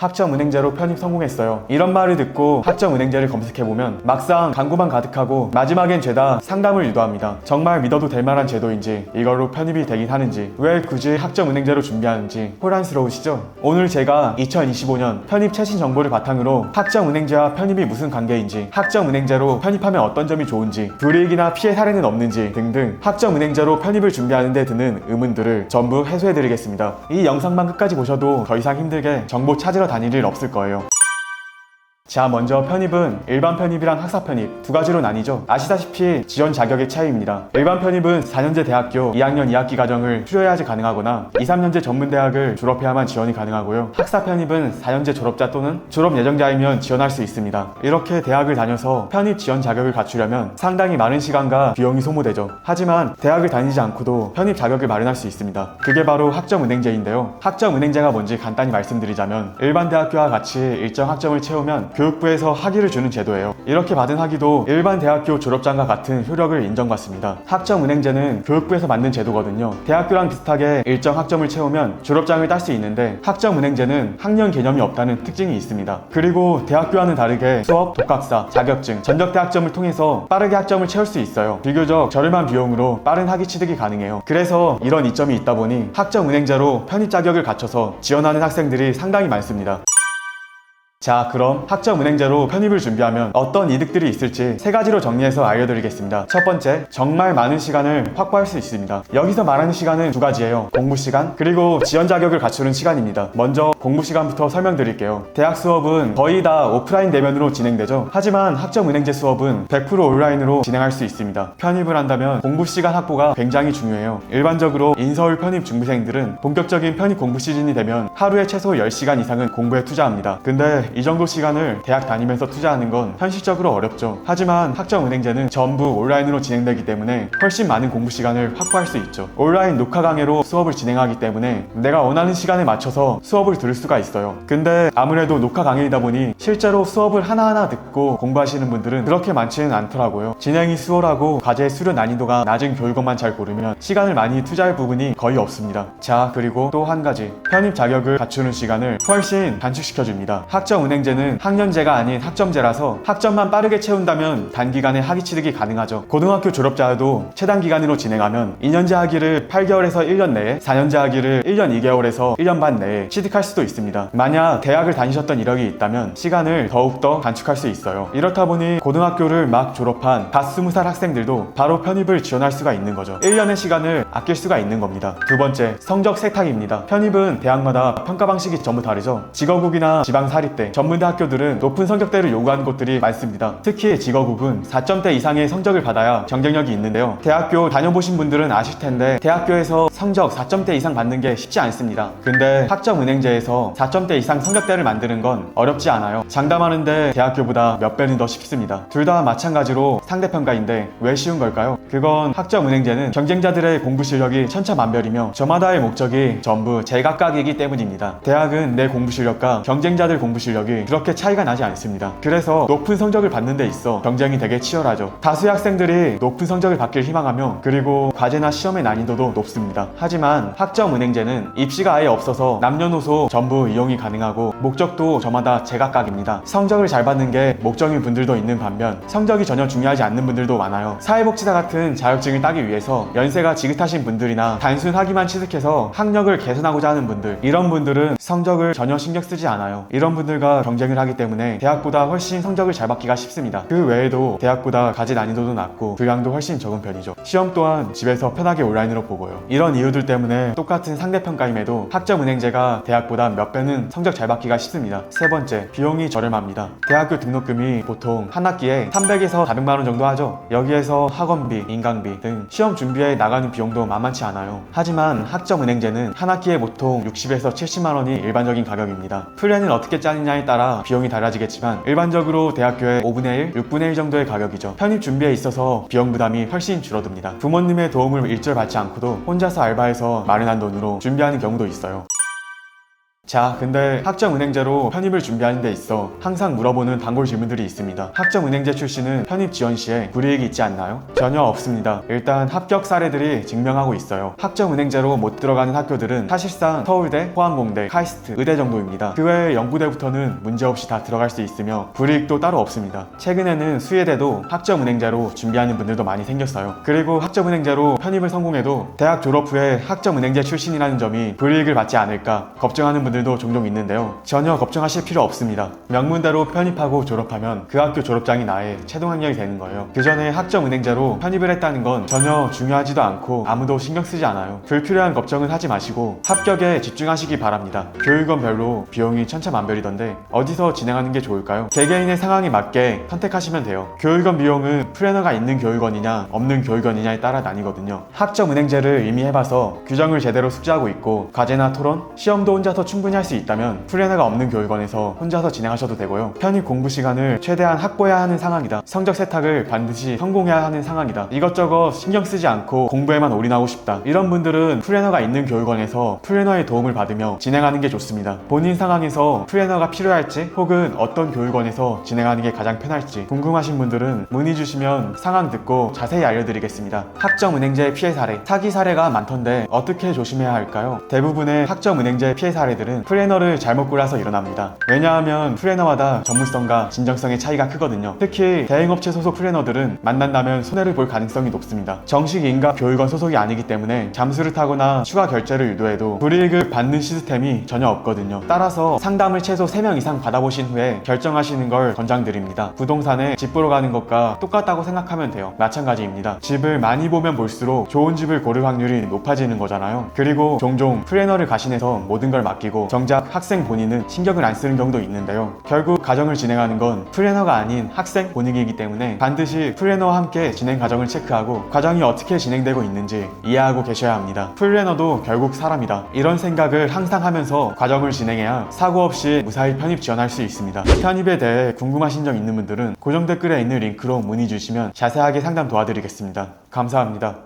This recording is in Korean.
학점은행제로 편입 성공했어요. 이런 말을 듣고 학점은행제를 검색해보면 막상 광고만 가득하고 마지막엔 죄다 상담을 유도합니다. 정말 믿어도 될 만한 제도인지, 이걸로 편입이 되긴 하는지, 왜 굳이 학점은행제로 준비하는지 혼란스러우시죠? 오늘 제가 2025년 편입 최신 정보를 바탕으로 학점은행제와 편입이 무슨 관계인지, 학점은행제로 편입하면 어떤 점이 좋은지, 불이익이나 피해 사례는 없는지 등등 학점은행제로 편입을 준비하는 데 드는 의문들을 전부 해소해드리겠습니다. 이 영상만 끝까지 보셔도 더 이상 힘들게 정보 찾으러 다닐 일 없을 거예요. 자, 먼저 편입은 일반 편입이랑 학사 편입 두 가지로 나뉘죠. 아시다시피 지원 자격의 차이입니다. 일반 편입은 4년제 대학교 2학년 2학기 과정을 수료해야지 가능하거나 2, 3년제 전문대학을 졸업해야만 지원이 가능하고요. 학사 편입은 4년제 졸업자 또는 졸업 예정자이면 지원할 수 있습니다. 이렇게 대학을 다녀서 편입 지원 자격을 갖추려면 상당히 많은 시간과 비용이 소모되죠. 하지만 대학을 다니지 않고도 편입 자격을 마련할 수 있습니다. 그게 바로 학점은행제인데요. 학점은행제가 뭔지 간단히 말씀드리자면 일반 대학교와 같이 일정 학점을 채우면 교육부에서 학위를 주는 제도예요. 이렇게 받은 학위도 일반 대학교 졸업장과 같은 효력을 인정받습니다. 학점은행제는 교육부에서 만든 제도거든요. 대학교랑 비슷하게 일정 학점을 채우면 졸업장을 딸 수 있는데 학점은행제는 학년 개념이 없다는 특징이 있습니다. 그리고 대학교와는 다르게 수업, 독학사, 자격증, 전적대학점을 통해서 빠르게 학점을 채울 수 있어요. 비교적 저렴한 비용으로 빠른 학위 취득이 가능해요. 그래서 이런 이점이 있다 보니 학점은행제로 편입 자격을 갖춰서 지원하는 학생들이 상당히 많습니다. 자, 그럼 학점은행제로 편입을 준비하면 어떤 이득들이 있을지 세 가지로 정리해서 알려드리겠습니다. 첫 번째, 정말 많은 시간을 확보할 수 있습니다. 여기서 말하는 시간은 두 가지예요. 공부 시간, 그리고 지원 자격을 갖추는 시간입니다. 먼저 공부 시간부터 설명드릴게요. 대학 수업은 거의 다 오프라인 대면으로 진행되죠. 하지만 학점은행제 수업은 100% 온라인으로 진행할 수 있습니다. 편입을 한다면 공부 시간 확보가 굉장히 중요해요. 일반적으로 인서울 편입 준비생들은 본격적인 편입 공부 시즌이 되면 하루에 최소 10시간 이상은 공부에 투자합니다. 근데 이 정도 시간을 대학 다니면서 투자하는 건 현실적으로 어렵죠. 하지만 학점은행제는 전부 온라인으로 진행되기 때문에 훨씬 많은 공부 시간을 확보할 수 있죠. 온라인 녹화 강의로 수업을 진행하기 때문에 내가 원하는 시간에 맞춰서 수업을 들을 수가 있어요. 근데 아무래도 녹화 강의이다 보니 실제로 수업을 하나하나 듣고 공부하시는 분들은 그렇게 많지는 않더라고요. 진행이 수월하고 과제 수료 난이도가 낮은 교육원만 잘 고르면 시간을 많이 투자할 부분이 거의 없습니다. 자, 그리고 또 한 가지, 편입 자격을 갖추는 시간을 훨씬 단축시켜줍니다. 학점은행제는 학년제가 아닌 학점제라서 학점만 빠르게 채운다면 단기간에 학위 취득이 가능하죠. 고등학교 졸업자도 최단 기간으로 진행하면 2년제 학위를 8개월에서 1년 내에, 4년제 학위를 1년 2개월에서 1년 반 내에 취득할 수도 있습니다. 만약 대학을 다니셨던 이력이 있다면 시간을 더욱더 단축할 수 있어요. 이렇다 보니 고등학교를 막 졸업한 갓 20살 학생들도 바로 편입을 지원할 수가 있는 거죠. 1년의 시간을 아낄 수가 있는 겁니다. 두 번째, 성적 세탁입니다. 편입은 대학마다 평가 방식이 전부 다르죠. 직어국이나 지방사립대, 전문대 학교들은 높은 성적대를 요구하는 곳들이 많습니다. 특히 직어국은 4점대 이상의 성적을 받아야 경쟁력이 있는데요. 대학교 다녀보신 분들은 아실 텐데 대학교에서 성적 4점대 이상 받는 게 쉽지 않습니다. 근데 학점은행제에서 4점대 이상 성적대를 만드는 건 어렵지 않아요. 장담하는데 대학교보다 몇 배는 더 쉽습니다. 둘 다 마찬가지로 상대평가인데 왜 쉬운 걸까요? 그건 학점은행제는 경쟁자들의 공부 실력이 천차만별이며 저마다의 목적이 전부 제각각이기 때문입니다. 대학은 내 공부 실력과 경쟁자들 공부 실력이 그렇게 차이가 나지 않습니다. 그래서 높은 성적을 받는 데 있어 경쟁이 되게 치열하죠. 다수의 학생들이 높은 성적을 받길 희망하며, 그리고 과제나 시험의 난이도도 높습니다. 하지만 학점은행제는 입시가 아예 없어서 남녀노소 전부 이용이 가능하고 목적도 저마다 제각각입니다. 성적을 잘 받는 게 목적인 분들도 있는 반면 성적이 전혀 중요하지 않는 분들도 많아요. 사회복지사 같은 자격증을 따기 위해서 연세가 지긋하신 분들이나 단순 학위만 취득해서 학력을 개선하고자 하는 분들, 이런 분들은 성적을 전혀 신경 쓰지 않아요. 이런 분들과 경쟁을 하기 때문에 대학보다 훨씬 성적을 잘 받기가 쉽습니다. 그 외에도 대학보다 과제 난이도도 낮고 분량도 훨씬 적은 편이죠. 시험 또한 집에서 편하게 온라인으로 보고요. 이런 이유들 때문에 똑같은 상대평가임에도 학점은행제가 대학보다 몇 배는 성적 잘 받기가 쉽습니다. 세 번째, 비용이 저렴합니다. 대학교 등록금이 보통 한 학기에 300에서 400만 원 정도 하죠. 여기에서 학원비, 인강비 등 시험 준비에 나가는 비용도 만만치 않아요. 하지만 학점은행제는 한 학기에 보통 60에서 70만 원이 일반적인 가격입니다. 플랜을 어떻게 짜느냐에 따라 비용이 달라지겠지만 일반적으로 대학교의 5분의 1, 6분의 1 정도의 가격이죠. 편입 준비에 있어서 비용 부담이 훨씬 줄어듭니다. 부모님의 도움을 일절 받지 않고도 혼자서 알바해서 마련한 돈으로 준비하는 경우도 있어요. 자, 근데 학점은행제로 편입을 준비하는 데 있어 항상 물어보는 단골 질문들이 있습니다. 학점은행제 출신은 편입 지원 시에 불이익이 있지 않나요? 전혀 없습니다. 일단 합격 사례들이 증명하고 있어요. 학점은행제로 못 들어가는 학교들은 사실상 서울대, 포항공대, 카이스트, 의대 정도입니다. 그 외 연구대부터는 문제없이 다 들어갈 수 있으며 불이익도 따로 없습니다. 최근에는 수의대도 학점은행제로 준비하는 분들도 많이 생겼어요. 그리고 학점은행제로 편입을 성공해도 대학 졸업 후에 학점은행제 출신이라는 점이 불이익을 받지 않을까 걱정하는 분들도 종종 있는데요. 전혀 걱정하실 필요 없습니다. 명문대로 편입하고 졸업하면 그 학교 졸업장이 나의 최종 학력이 되는 거예요. 그 전에 학점은행제로 편입을 했다는 건 전혀 중요하지도 않고 아무도 신경 쓰지 않아요. 불필요한 걱정은 하지 마시고 합격에 집중하시기 바랍니다. 교육원별로 비용이 천차만별이던데 어디서 진행하는 게 좋을까요? 개개인의 상황에 맞게 선택하시면 돼요. 교육원 비용은 플래너가 있는 교육원이냐 없는 교육원이냐에 따라 나뉘거든요. 학점은행제를 이미 해봐서 규정을 제대로 숙지하고 있고 과제나 토론, 시험도 혼자서 충분히 할 수 있다면 플래너가 없는 교육원에서 혼자서 진행하셔도 되고요. 편입 공부 시간을 최대한 확보해야 하는 상황이다. 성적 세탁을 반드시 성공해야 하는 상황이다. 이것저것 신경 쓰지 않고 공부에만 올인하고 싶다. 이런 분들은 플래너가 있는 교육원에서 플래너의 도움을 받으며 진행하는 게 좋습니다. 본인 상황에서 플래너가 필요할지 혹은 어떤 교육원에서 진행하는 게 가장 편할지 궁금하신 분들은 문의 주시면 상황 듣고 자세히 알려드리겠습니다. 학점은행제 피해 사례, 사기 사례가 많던데 어떻게 조심해야 할까요? 대부분의 학점은행제 피해 사례들은 플래너를 잘못 골라서 일어납니다. 왜냐하면 플래너마다 전문성과 진정성의 차이가 크거든요. 특히 대행업체 소속 플래너들은 만난다면 손해를 볼 가능성이 높습니다. 정식 인가 교육원 소속이 아니기 때문에 잠수를 타거나 추가 결제를 유도해도 불이익을 받는 시스템이 전혀 없거든요. 따라서 상담을 최소 3명 이상 받아보신 후에 결정하시는 걸 권장드립니다. 부동산에 집 보러 가는 것과 똑같다고 생각하면 돼요. 마찬가지입니다. 집을 많이 보면 볼수록 좋은 집을 고를 확률이 높아지는 거잖아요. 그리고 종종 플래너를 가신해서 모든 걸 맡기고 정작 학생 본인은 신경을 안 쓰는 경우도 있는데요. 결국 과정을 진행하는 건 플래너가 아닌 학생 본인이기 때문에 반드시 플래너와 함께 진행 과정을 체크하고 과정이 어떻게 진행되고 있는지 이해하고 계셔야 합니다. 플래너도 결국 사람이다. 이런 생각을 항상 하면서 과정을 진행해야 사고 없이 무사히 편입 지원할 수 있습니다. 편입에 대해 궁금하신 점 있는 분들은 고정 댓글에 있는 링크로 문의 주시면 자세하게 상담 도와드리겠습니다. 감사합니다.